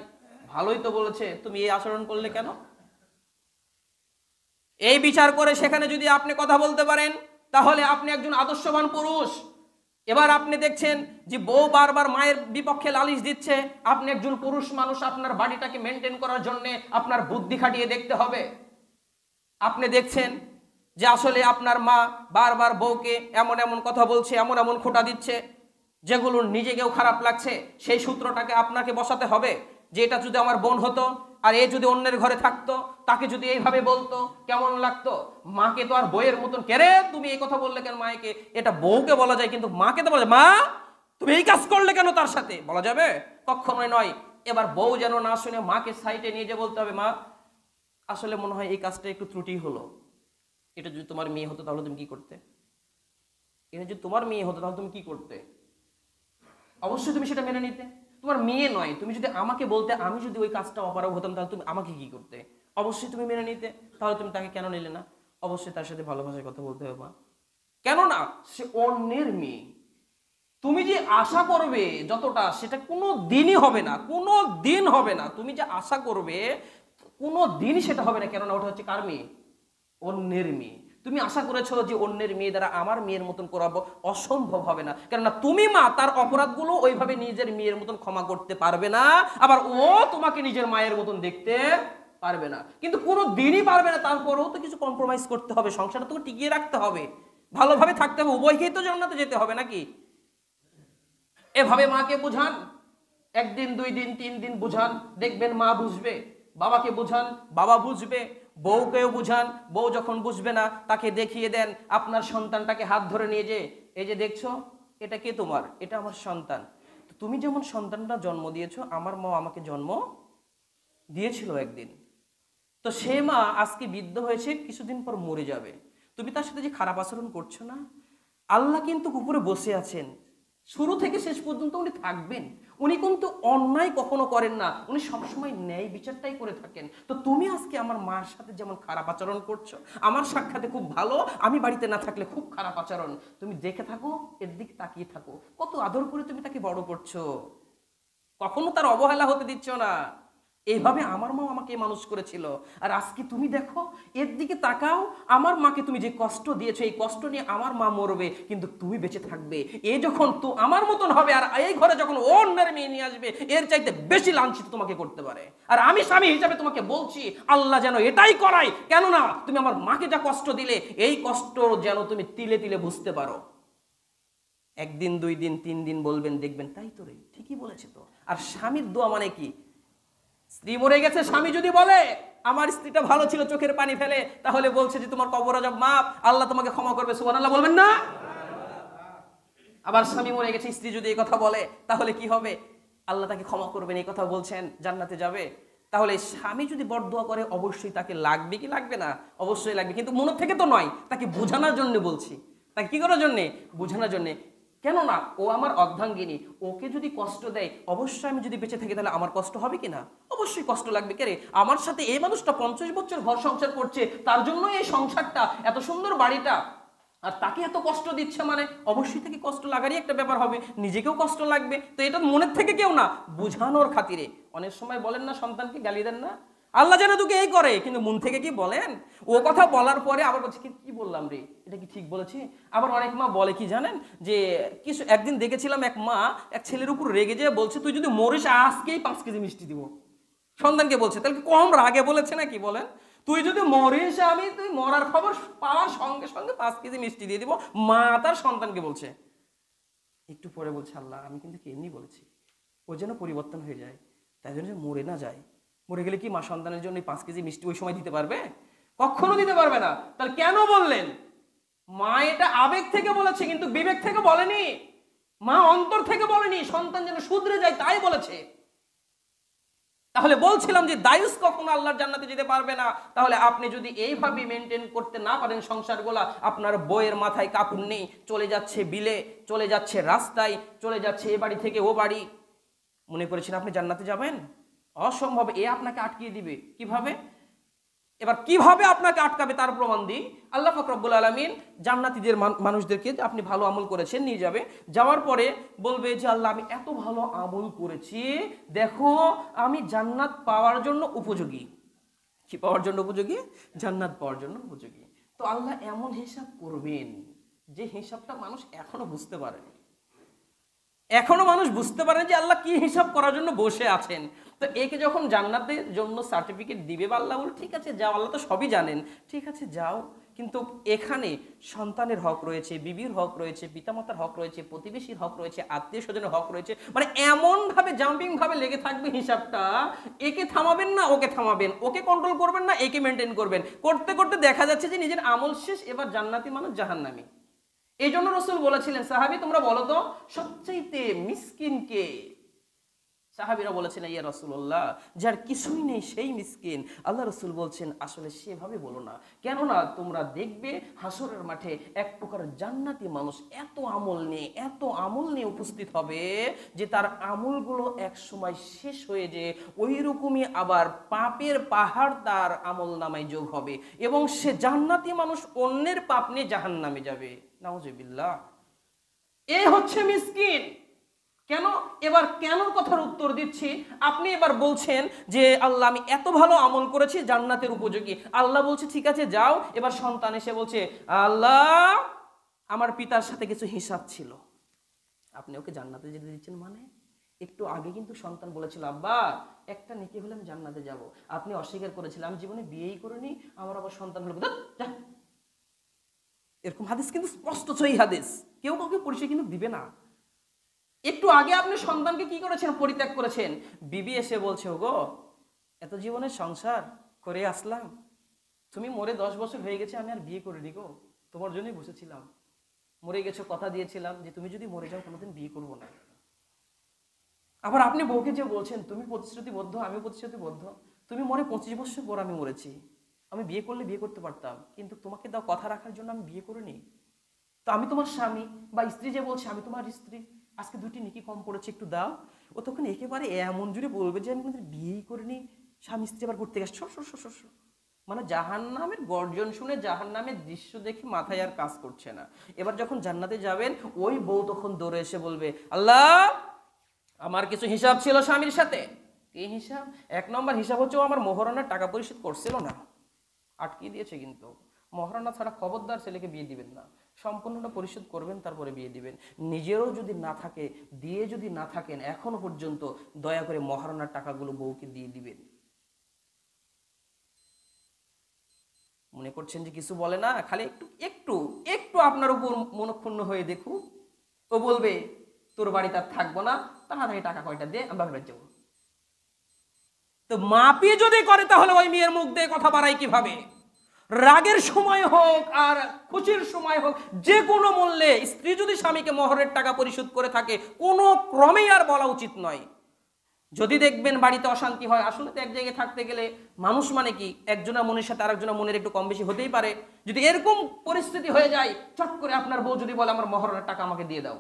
ভালোই তো বলেছে, তুমি এই আচরণ করলে কেন? এই বিচার করে সেখানে যদি আপনি কথা বলতে পারেন, তাহলে আপনি একজন আদর্শবান পুরুষ। এবার আপনি দেখছেন যে বউ বারবার মায়ের বিপক্ষে লালিশ দিচ্ছে, আপনি একজন পুরুষ মানুষ, আপনার বাড়িটাকে মেনটেন করার জন্য আপনার বুদ্ধি খাটিয়ে দেখতে হবে। আপনি দেখছেন যে আসলে আপনার মা বারবার বউকে এমন এমন কথা বলছে, এমন এমন খোঁটা দিচ্ছে, যেগুলো নিজেকেও খারাপ লাগছে, সেই সূত্রটাকে আপনাকে বসাতে হবে যে এটা যদি আমার বোন হতো, আর এ যদি অন্যের ঘরে থাকতো, তাকে যদি এইভাবে বলতো কেমন লাগতো। মাকে তো আর বইয়ের মতন, কেরে তুমি এই কথা বললে কেন মাকে, এটা বউকে বলা যায়, কিন্তু মাকে তো বলা যায়, মা তুমি এই কাজ করলে কেন, তার সাথে বলা যাবে? কখনোই নয়। এবার বউ যেন না শুনে মাকে সাইডে নিয়ে যে বলতে হবে, মা আসলে মনে হয় এই কাজটা একটু ত্রুটি হলো, এটা যদি তোমার মেয়ে হতো তাহলে তুমি কি করতে, এটা যদি তোমার মেয়ে হতো তাহলে তুমি কি করতে? অবশ্যই তুমি সেটা মেনে নিতে। তোমার মেয়ে নয়, তুমি যদি আমাকে বলতে, আমি যদি ওই কাজটা অপারগ হতাম তাহলে তুমি আমাকে কি করতে? অবশ্যই তুমি মেনে নিতে। তাহলে তুমি তাকে কেন নিলে না? অবশ্যই তার সাথে ভালো ভাষায় কথা বলতে হবে মা, কেননা সে অন্যের মেয়ে। তুমি যে আশা করবে যতটা, সেটা কোনো দিনই হবে না, কোনো দিন হবে না। তুমি যে আশা করবে কোনো দিনই সেটা হবে না, কেননা ওটা হচ্ছে কার মেয়ে? অন্যের মেয়ে। তুমি আশা করেছো যে অন্যের মেয়ে দ্বারা আমার মেয়ের মতন করাবো, অসম্ভব হবে না। কেননা তুমি মা, তার অপরাধগুলো ওইভাবে নিজের মেয়ের মতন ক্ষমা করতে পারবে না, আবার ও তোমাকে নিজের মায়ের মতন দেখতে পারবে না। কিন্তু কোনো দিনই পারবে না, তারপরেও তো কিছু কম্প্রোমাইজ করতে হবে, সংসারটা তো টিকিয়ে রাখতে হবে, ভালোভাবে থাকতে হবে, উভয়কেই তো জান্নাতে যেতে হবে নাকি? এভাবে মাকে বুঝান, 1 দিন 2 দিন 3 দিন বুঝান, দেখবেন মা বুঝবে। বাবাকে বুঝান, বাবা বুঝবে। বউকেও বুঝান, বউ যখন বুঝবে না তাকে দেখিয়ে দেন আপনার সন্তানটাকে হাত ধরে নিয়ে যে, এই যে দেখছো এটা কে তোমার, এটা আমার সন্তান। তুমি যেমন সন্তানটা জন্ম দিয়েছো, আমার মা আমাকে জন্ম দিয়েছিল একদিন। তো সে মা আজকে বৃদ্ধ হয়েছে, কিছুদিন পর মরে যাবে। তুমি তার সাথে যে খারাপ আচরণ করছো না, আল্লাহ কিন্তু উপরে বসে আছেন, শুরু থেকে শেষ পর্যন্ত উনি থাকবেন। উনি কিন্তু অন্যায় কখনো করেন না, উনি সবসময় ন্যায় বিচারটাই করে থাকেন। তো তুমি আজকে আমার মার সাথে যেমন খারাপ আচরণ করছো, আমার সাক্ষাতে খুব ভালো, আমি বাড়িতে না থাকলে খুব খারাপ আচরণ, তুমি দেখে থাকো, এর দিকে তাকিয়ে থাকো, কত আদর করে তুমি তাকে বড় করছো, কখনো তার অবহেলা হতে দিচ্ছ না। এইভাবে আমার মা আমাকে মানুষ করেছিল, আর আজকে তুমি দেখো এর দিকে তাকাও, আমার মাকে তুমি যে কষ্ট দিয়েছো, এই কষ্ট নিয়ে আমার মা মরবে কিন্তু তুমি বেঁচে থাকবে। এ যখন তো আমার মতন হবে, আর এই ঘরে যখন অন্যের মেয়ে নিয়ে আসবে, এর চাইতে বেশি লাঞ্ছিত তোমাকে করতে পারে। আর আমি স্বামী হিসাবে তোমাকে বলছি, আল্লাহ যেন এটাই করায়, কেননা তুমি আমার মাকে যা কষ্ট দিলে, এই কষ্ট যেন তুমি তিলে তিলে বুঝতে পারো। একদিন, 2 দিন, 3 দিন বলবেন, দেখবেন তাই তো রে, ঠিকই বলেছে তো। আর স্বামীর দোয়া মানে কি? স্ত্রী মরে গেছে, স্বামী যদি বলে আমার স্ত্রীটা ভালো ছিল, চোখের পানি ফেলে, তাহলে বলছে যে তোমার কবর আযাব মাফ, আল্লাহ তোমাকে ক্ষমা করবে, সুবহানাল্লাহ বলবেন না? আবার স্বামী মরে গেছে, স্ত্রী যদি এই কথা বলে, তাহলে কি হবে? আল্লাহ তাকে ক্ষমা করবেন, এই কথা বলছেন, জান্নাতে যাবে। তাহলে স্বামী যদি বরদোয়া করে, অবশ্যই তাকে লাগবে কি লাগবে না? অবশ্যই লাগবে, কিন্তু মন থেকে তো নয়, তাকে বোঝানোর জন্য বলছি। তাকে কি করার জন্যে? বোঝানোর জন্যে। কেননা ও আমার অর্ধাঙ্গিনী, ওকে যদি কষ্ট দেয়, অবশ্যই আমি যদি বেঁচে থাকি তাহলে আমার কষ্ট হবে কিনা? অবশ্যই কষ্ট লাগবে। কে রে, আমার সাথে এই মানুষটা 50 বছর ঘর সংসার করছে, তার জন্য এই সংসারটা, এত সুন্দর বাড়িটা, আর তাকে এত কষ্ট দিচ্ছে, মানে অবশ্যই থেকে কষ্ট লাগারই একটা ব্যাপার হবে, নিজেকেও কষ্ট লাগবে। তো এটা মনের থেকে কেউ না, বোঝানোর খাতিরে। অনেক সময় বলেন না, সন্তানকে গালি দেন না, আল্লাহ যেন তোকে এই করে, কিন্তু মন থেকে কি বলেন? ও কথা বলার পরে আবার বলছে কি বললাম রে, এটা কি ঠিক বলেছি? আবার অনেক মা বলে কি জানেন, যে কিছু একদিন দেখেছিলাম এক মা এক ছেলের উপর রেগে যেয়ে বলছে, তুই যদি মরিস আজকেই 5 কেজি মিষ্টি দিব। সন্তানকে বলছে, তাহলে কম রাগে বলেছে নাকি বলেন? তুই যদি মরিস, তুই মরার খবর পাওয়ার সঙ্গে সঙ্গে 5 কেজি মিষ্টি দিয়ে দিব, মা তার সন্তানকে বলছে। একটু পরে বলছে, আল্লাহ আমি কিন্তু এমনি বলেছি, ও যেন পরিবর্তন হয়ে যায়, তাই জন্য মরে না যায়। মরে গেলে কি মা সন্তানের জন্য 5 কেজি মিষ্টি ওই সময় দিতে পারবে? কখনো দিতে পারবে না। তাহলে কেন বললেন? মা এটা আবেগ থেকে বলেছে, কিন্তু বিবেক থেকে বলেনি, মা অন্তর থেকে বলেনি, সন্তান যেন শুধরে যায় তাই বলেছে। তাহলে বলছিলাম যে দায়ুস কখনো আল্লাহর জান্নাতে যেতে পারবে না। তাহলে আপনি যদি এইভাবে মেনটেন করতে না পারেন সংসারগুলা, আপনার বইয়ের মাথায় কাপড় নেই, চলে যাচ্ছে বিলে, চলে যাচ্ছে রাস্তায়, চলে যাচ্ছে এ বাড়ি থেকে ও বাড়ি, মনে করেছেন আপনি জান্নাতে যাবেন? অসম্ভব। এ আপনাকে আটকিয়ে দিবে। কিভাবে? এবার কিভাবে আপনাকে আটকাবে তার প্রমাণ দিই। আল্লাহ পাক রব্বুল আলামিন জান্নাতীদের মানুষদেরকে, আপনি ভালো আমল করেছেন, নিয়ে যাবে, যাওয়ার পরে বলবে যে আল্লাহ আমি এত ভালো আমল করেছি, দেখো আমি জান্নাত পাওয়ার জন্য উপযোগী। কি পাওয়ার জন্য উপযোগী? জান্নাত পাওয়ার জন্য উপযোগী। তো আল্লাহ এমন হিসাব করবেন যে হিসাবটা মানুষ এখনো বুঝতে পারেনি। এখনো মানুষ বুঝতে পারেন যে আল্লাহ কি হিসাব করার জন্য বসে আছেন। তো একে যখন জান্নাতের জন্য সার্টিফিকেট দিবে, বা আল্লাহ বল ঠিক আছে যাও, আল্লাহ তো সবই জানেন, ঠিক আছে যাও, কিন্তু এখানে সন্তানের হক রয়েছে, বিবির হক রয়েছে, পিতামাতার হক রয়েছে, প্রতিবেশীর হক রয়েছে, আত্মীয় স্বজনের হক রয়েছে, মানে এমন ভাবে জাম্পিং ভাবে লেগে থাকবে হিসাবটা। একে থামাবেন না ওকে থামাবেন, ওকে কন্ট্রোল করবেন না একে মেনটেন করবেন, করতে করতে দেখা যাচ্ছে যে নিজের আমল শেষ, এবার জান্নাতি মানুষ জাহান্নামী। এই জন্য রাসূল বলেছিলেন, সাহাবী তোমরা বলো তো সবচাইতে মিসকিন কে? সাহাবীরা বলেছেন, ইয়া রাসূলুল্লাহ, যার কিছুই নেই সেই মিসকিন। আল্লাহ রাসূল বলছেন, আসলে সেভাবে বলো না, কেননা তোমরা দেখবে হাসরের মাঠে এক প্রকার জান্নাতি মানুষ এত আমল নিয়ে উপস্থিত হবে যে তার আমলগুলো এক সময় শেষ হয়ে যায়, ওই রকমই আবার পাপের পাহাড় তার আমল নামায় যোগ হবে, এবং সে জান্নাতি মানুষ অন্যের পাপ নিয়ে জাহান্নামে যাবে। নাউজুবিল্লাহ। এ হচ্ছে মিসকিন। কেন? এবার কেন কথার উত্তর দিচ্ছি। আপনি এবার বলছেন যে আল্লাহ আমি এত ভালো আমল করেছি, জান্নাতের উপযোগী। আল্লাহ বলছে ঠিক আছে যাও। এবার সন্তান এসে বলছে, আল্লাহ আমার পিতার সাথে কিছু হিসাব ছিল, আপনি ওকে জান্নাতে যেতে দিচ্ছেন মানে? একটু আগে কিন্তু সন্তান বলেছিল, আব্বা একটা নেকি হলে আমি জান্নাতে যাব, আপনি অস্বীকার করেছিলেন, আমি জীবনে বিয়েই করিনি, আমার আবার সন্তান হলো। এরকম হাদিস কিন্তু স্পষ্ট সহিহ হাদিস, কেউ কাউকে পরিচয় কিন্তু দিবে না। একটু আগে আপনি সন্তানকে কি করেছেন? পরিত্যাগ করেছেন। বিবি এসে বলছে, ওগো এত জীবনের সংসার করে আসলাম, তুমি মরে 10 বছর হয়ে গেছে, আমি আর বিয়ে করিনি গো, তোমার জন্যই বসেছিলাম, মরে গেছো, কথা দিয়েছিলাম যে তুমি যদি মরে যাও কোনোদিন বিয়ে করবো না। আবার আপনি বউকে যে বলছেন, তুমি প্রতিশ্রুতিবদ্ধ, আমিও প্রতিশ্রুতিবদ্ধ, তুমি মরে 25 বছর পর আমি মরেছি, আমি বিয়ে করলে বিয়ে করতে পারতাম, কিন্তু তোমাকে দাও কথা রাখার জন্য আমি বিয়ে করিনি। তো আমি তোমার স্বামী, বা স্ত্রী যে বলছে আমি তোমার স্ত্রী, আজকে 2টি নেকি কম পড়েছে, একটু দাও। ও তখন একেবারে এমন জুড়ে বলবে যে আমি কোনোদিন বিয়েই করিনি, স্বামী স্ত্রী আবার করতে গেছে, মানে জাহান্নামের গর্জন শুনে, জাহান্নামের দৃশ্য দেখে মাথায় আর কাজ করছে না। এবার যখন জান্নাতে যাবেন, ওই বউ তখন দৌড়ে এসে বলবে, আল্লাহ আমার কিছু হিসাব ছিল স্বামীর সাথে, কি হিসাব? 1 নম্বর হিসাব হচ্ছে ও আমার মোহরানার টাকা পরিশোধ করছিল না, আটকে দিয়েছে। কিন্তু মহারণা ছাড়া খবরদার ছেলেকে বিয়ে দিবেন না, সম্পূর্ণটা পরিশোধ করবেন তারপরে বিয়ে দিবেন। নিজেরও যদি না থাকে, দিয়ে যদি না থাকেন এখনো পর্যন্ত, দয়া করে মহারণার টাকাগুলো বউকে দিয়ে দিবেন। মনে করছেন যে কিছু বলে না, খালি একটু একটু একটু আপনার উপর মনক্ষুণ্ণ হয়ে দেখুক, ও বলবে তোর বাড়িতে আর থাকবো না, তাড়াতাড়ি টাকা কয়টা দে, আমরা বাড়ি যাবো। তো মাপি যদি করে তাহলে ওই মেয়ের মুখ দিয়ে কথা বাড়াই কিভাবে? রাগের সময় হোক আর খুশির সময় হোক, যে কোনো মূল্যে স্ত্রী যদি স্বামীকে মোহরের টাকা পরিশোধ করে থাকে, কোনো ক্রমেই আর বলা উচিত নয়। যদি দেখবেন বাড়িতে অশান্তি হয়, আসলে তো এক জায়গায় থাকতে গেলে মানুষ মানে কি, একজনের মনের সাথে আরেকজনের মনের একটু কম বেশি হতেই পারে। যদি এরকম পরিস্থিতি হয়ে যায়, চট করে আপনার বউ যদি বলে আমার মোহরের টাকা আমাকে দিয়ে দাও,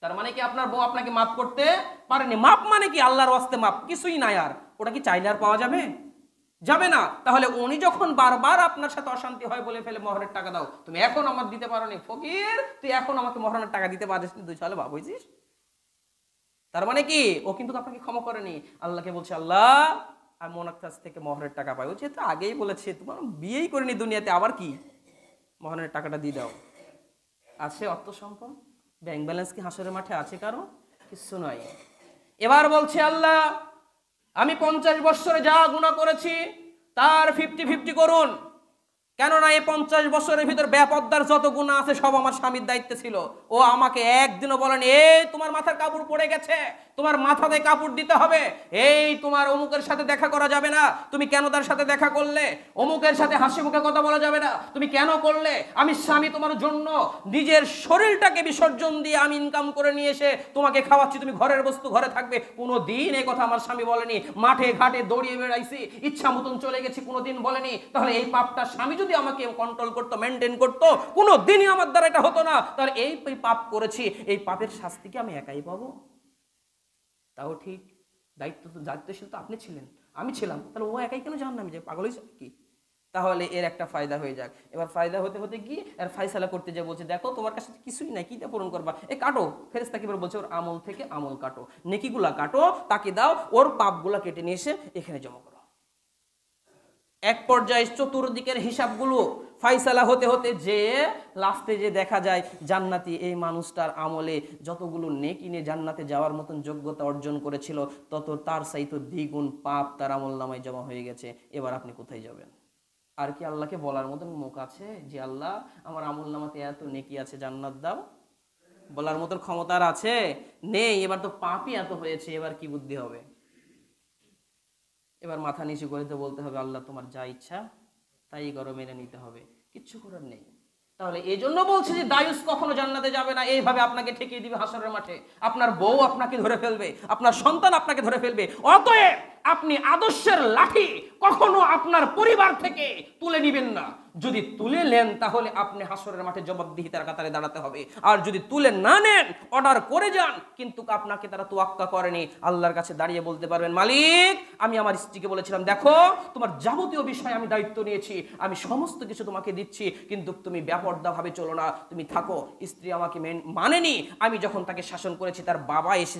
তার মানে কি আপনার বউ আপনাকে মাফ করতে পারেনি। মাপ মানে কি? আল্লাহর ওয়াস্তে মাপ, কিছুই নাই। আর ওটা কি চাইলে আর পাওয়া যাবে? যাবে না। তাহলে উনি যখন বারবার আপনার সাথে অশান্তি হয় বলে ফেলে মোহরের টাকা দাও, তুমি এখন আমার দিতে পারো নি ফকির, তুই এখন আমাকে মোহরের টাকা দিতে পারিস, তুই চলে বাপ হয়েছিস, তার মানে কি ও কিন্তু আপনাকে ক্ষমা করেনি। আল্লাহকে বলছে আল্লাহ আমি ওনার কাছ থেকে মোহরের টাকা পাই, বলছে তো আগেই বলেছে তোমার বিয়েই করিনি দুনিয়াতে, আবার কি মোহরের টাকাটা দিয়ে দাও। আছে অর্থ সম্পদ, ব্যাংক ব্যালেন্স কি হাসরের মাঠে আছে কারো? কিছু নয়। এবার বলছে আল্লাহ আমি 50 বছরে যা গুনাহ করেছি তার 50-50 করুন, কেননা এই 50 বছরের ভিতর বেপরদার যত গুনাহ আছে সব আমার স্বামীর দায়িত্বে ছিল। ও আমাকে একদিনও বলেন এই তোমার মাথার কাপড় পড়ে গেছে, তোমার মাথাতে কাপড় দিতে হবে, এই তোমার অমুকের সাথে দেখা করা যাবে না, তুমি কেন তার সাথে দেখা করলে, অমুকের সাথে হাসি মুখে কথা বলা যাবে না, তুমি কেন করলে। আমি স্বামী তোমার জন্য নিজের শরীরটাকে বিসর্জন দিয়ে আমি ইনকাম করে নিয়ে এসে তোমাকে খাওয়াচ্ছি, তুমি ঘরের বস্তু ঘরে থাকবে, কোনোদিন এই কথা আমার স্বামী বলেনি। মাঠে ঘাটে দৌড়িয়ে বেড়াইছি, ইচ্ছা মতন চলে গেছি, কোনোদিন বলেনি। তাহলে এই পাপটা স্বামী যদি আমাকে কন্ট্রোল করতো, মেনটেন করতো, কোনোদিনই আমার দ্বারা এটা হতো না। তাহলে এই পাপ করেছি, এই পাপের শাস্তি কি আমি একাই পাবো? তাও ঠিক, দায়িত্বশীল তো আপনি ছিলেন, আমি ছিলাম, তাহলে ও একাই কেন জাহান্নামে যায়? পাগল হয়েছে কি? তাহলে এর একটা ফায়দা হয়ে যাক। এবার ফায়দা হতে হতে কি আর ফায়সালা করতে যায়, বলছে দেখো তোমার কাছে কিছুই নাই, কিটা পূরণ করবা, কাটো। ফেরেশতা কিবার বলছে ওর আমল থেকে আমল কাটো, নেকিগুলা কাটো, তাকে দাও, ওর পাপগুলা কেটে নিয়ে এসে এখানে জমা করো। এক পর্যায়ে চতুর্দিকের হিসাবগুলো ফাইসালা হতে হতে যে লাস্টে যে দেখা যায় জান্নাতি এই মানুষটার আমলে যতগুলো নেকি নিয়ে জান্নাতে যাওয়ার মতন যোগ্যতা অর্জন করেছিল, তত তার চাইতে দ্বিগুণ পাপ তার আমল নামায় জমা হয়ে গেছে। এবার আপনি কোথায় যাবেন? আর কি আল্লাহকে বলার মতন মুখ আছে যে আল্লাহ আমার আমল নামাতে এত নেকি আছে, জান্নাত দাও? বলার মতন ক্ষমতার আছে? নেই। এবার তো পাপই এত হয়েছে, এবার কি বুদ্ধি হবে? এবার মাথা নিচু করে তো বলতে হবে আল্লাহ তোমার যা ইচ্ছা তাই করো, মেনে নিতে হবে, কিচ্ছু করার নেই। তাহলে এই জন্য বলছে যে দায়ুস কখনো জান্নাতে যাবে না, এইভাবে আপনাকে ঠেকিয়ে দিবে হাসরের মাঠে। আপনার বউ আপনাকে ধরে ফেলবে, আপনার সন্তান আপনাকে ধরে ফেলবে। অতএব আপনি আদর্শের লাঠি কখনো আপনার পরিবার থেকে তুলে নিবেন না। যদি তুলে নেন তাহলে আপনি হাসরের মাঠে জবাবদিহিতার কাতারে দাঁড়াতে হবে। আর যদি তুলে না নেন, অর্ডার করে যান কিন্তু আপনাকে তারা তোয়াক্কা করেনি, আল্লাহর কাছে দাঁড়িয়ে বলতে পারবেন মালিক আমি আমার স্ত্রীকে বলেছিলাম দেখো তোমার যাবতীয় বিষয় আমি দায়িত্ব নিয়েছি, আমি সমস্ত কিছু তোমাকে দিচ্ছি, কিন্তু তুমি বেপরদাভাবে চলো না, তুমি থাকো। স্ত্রী আমাকে মানেনি। আমি যখন তাকে শাসন করেছি তার বাবা এসে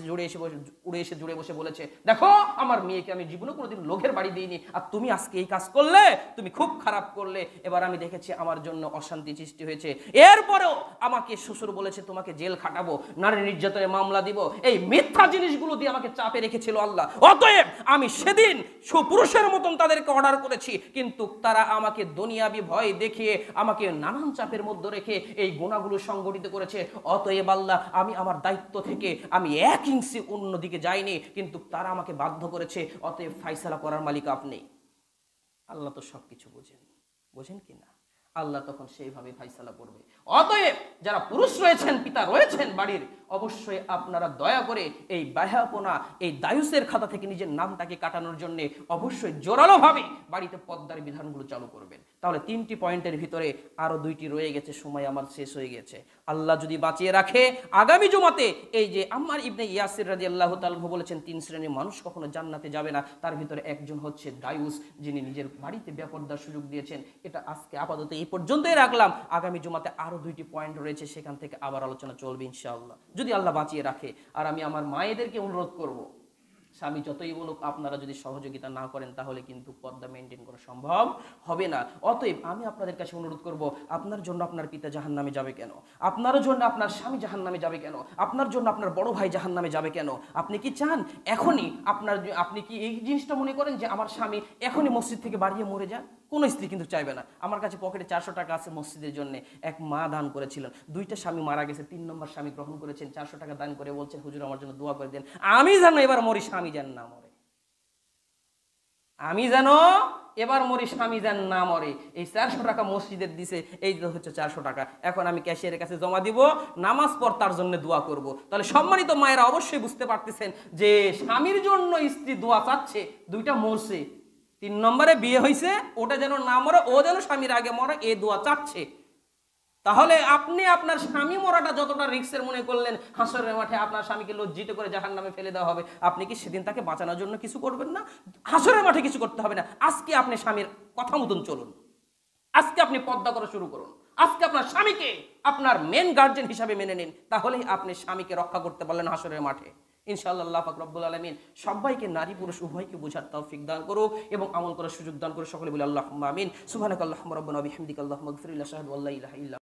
জুড়ে বসে বলেছে দেখো আমার মেয়েকে আমি জীবনে কোনোদিন লোকের বাড়ি দিইনি, আর তুমি আজকে এই কাজ করলে, তুমি খুব খারাপ করলে। এবার আমি দেখেছি আমার জন্য অশান্তি সৃষ্টি হয়েছে, এরপরেও আমাকে শ্বশুর বলেছে তোমাকে জেল খাটাবো, নারী নির্যাতনের মামলা দিব, এই মিথ্যা জিনিসগুলো দিয়ে আমাকে চাপে রেখেছিল আল্লাহ। অতএব আমি সেদিন সুপুরুষের মতন তাদেরকে অর্ডার করেছি, কিন্তু তারা আমাকে দুনিয়াবি ভয় দেখিয়ে আমাকে নানান চাপের মধ্যে রেখে এই গুনাহগুলো সংগঠিত করেছে। অতএব আল্লাহ আমি আমার দায়িত্ব থেকে আমি 1 ইঞ্চি অন্যদিকে যাইনি, কিন্তু তারা আমাকে বাধ্য করেছে। অতএব ফাইসালা করার মালিক আপনি। আল্লাহ তো সবকিছু বোঝেন কিনা? আল্লাহ তখন সেইভাবে ফাইসালা করবে। অতএব যারা পুরুষ রয়েছেন, পিতা রয়েছেন বাড়ির, অবশ্যই আপনারা দয়া করে এই বাহ্যাপনা, এই দায়ুসের খাতা থেকে নিজের নামটাকে কাটানোর জন্য অবশ্যই জোরালোভাবে বাড়িতে পর্দার বিধানগুলো চালু করবেন। তাহলে 3টি পয়েন্টের ভিতরে আরো 2টি রয়ে গেছে, সময় আমার শেষ হয়ে গেছে। আল্লাহ যদি বাঁচিয়ে রাখে আগামী জুমাতে এই যে আম্মার ইবনে ইয়াসির রাদিয়াল্লাহু তাআলা বলেছেন 3 শ্রেণীর মানুষ কখনো জান্নাতে যাবে না, তার ভিতরে একজন হচ্ছে দায়ুস, যিনি নিজের বাড়িতে বেপরদার সুযোগ দিয়েছেন। এটা আজকে আপাতত এই পর্যন্তই রাখলাম। আগামী জুমাতে আরো 2টি পয়েন্ট রয়েছে, সেখান থেকে আবার আলোচনা চলবে ইনশাআল্লাহ, যদি আল্লাহ বাঁচিয়ে রাখে। আর আমি আমার মায়েদেরকে অনুরোধ করব, স্বামী যতই বলুক, আপনারা যদি সহযোগিতা না করেন তাহলে কিন্তু পর্দা মেনটেন করা সম্ভব হবে না। অতএব আমি আপনাদের কাছে অনুরোধ করব, আপনার জন্য আপনার পিতা জাহান্নামে যাবে কেন? আপনার জন্য আপনার স্বামী জাহান্নামে যাবে কেন? আপনার জন্য আপনার বড় ভাই জাহান্নামে যাবে কেন? আপনি কি চান এখনই আপনি কি এই জিনিসটা মনে করেন যে আমার স্বামী এখনই মসজিদ থেকে বাড়িয়ে মরে যান? কোন স্ত্রী কিন্তু চাইবে না। আমার কাছে পকেটে 400 টাকা আছে মসজিদের জন্য, এক মা দান করেছিলেন, 2টা স্বামী মারা গেছে, 3 নম্বর স্বামী গ্রহণ করেছেন, 400 টাকা দান করে বলছেন হুজুর আমার জন্য দোয়া করে দেন, আমি যেন এবার মরি, স্বামী যেন না মরে, আমি যেন এবার মরি, স্বামী যেন না মরে। এই 400 টাকা মসজিদের দিছে, এই হচ্ছে 400 টাকা, এখন আমি ক্যাশিয়ারের কাছে জমা দিব, নামাজ পর তার জন্য দোয়া করব। তাহলে সম্মানিত মায়েরা অবশ্যই বুঝতে পারতেছেন যে স্বামীর জন্য স্ত্রী দোয়া চাচ্ছে, 2টা মরছে, 3 নম্বরে বিয়ে হয়েছে, ওটা যেন না মরে, ও যেন স্বামীর আগে মরে, এ দোয়া চাচ্ছে। তাহলে আপনি আপনার স্বামী মরাটা যতটা রিস্কের মনে করলেন, হাসরের মাঠে আপনার স্বামীকে লজ্জিত করে জাহান্নামে ফেলে দেওয়া হবে, আপনি কি সেদিন তাকে বাঁচানোর জন্য কিছু করবেন না? হাসরের মাঠে কিছু করতে হবে না, আজকে আপনি স্বামীর কথা মতন চলুন, আজকে আপনি পর্দা করা শুরু করুন, আজকে আপনার স্বামীকে আপনার মেন গার্জিয়ান হিসাবে মেনে নিন, তাহলেই আপনি স্বামীকে রক্ষা করতে পারলেন হাসরের মাঠে ইনশাআল্লাহ। আল্লাহ পাক রব্বুল আলামিন সবাইকে, নারী পুরুষ উভয়কে বোঝার তৌফিক দান করুক এবং আমল করার সুযোগ দান করুক। সকলে বলি আল্লাহুম্মা আমিন। সুবহানাকাল্লাহুম্মা রাব্বানা ওয়া বিহামদিকা আল্লাহুম্মা গফির লি, আশহাদু আল্লা ইলাহা ইল্লা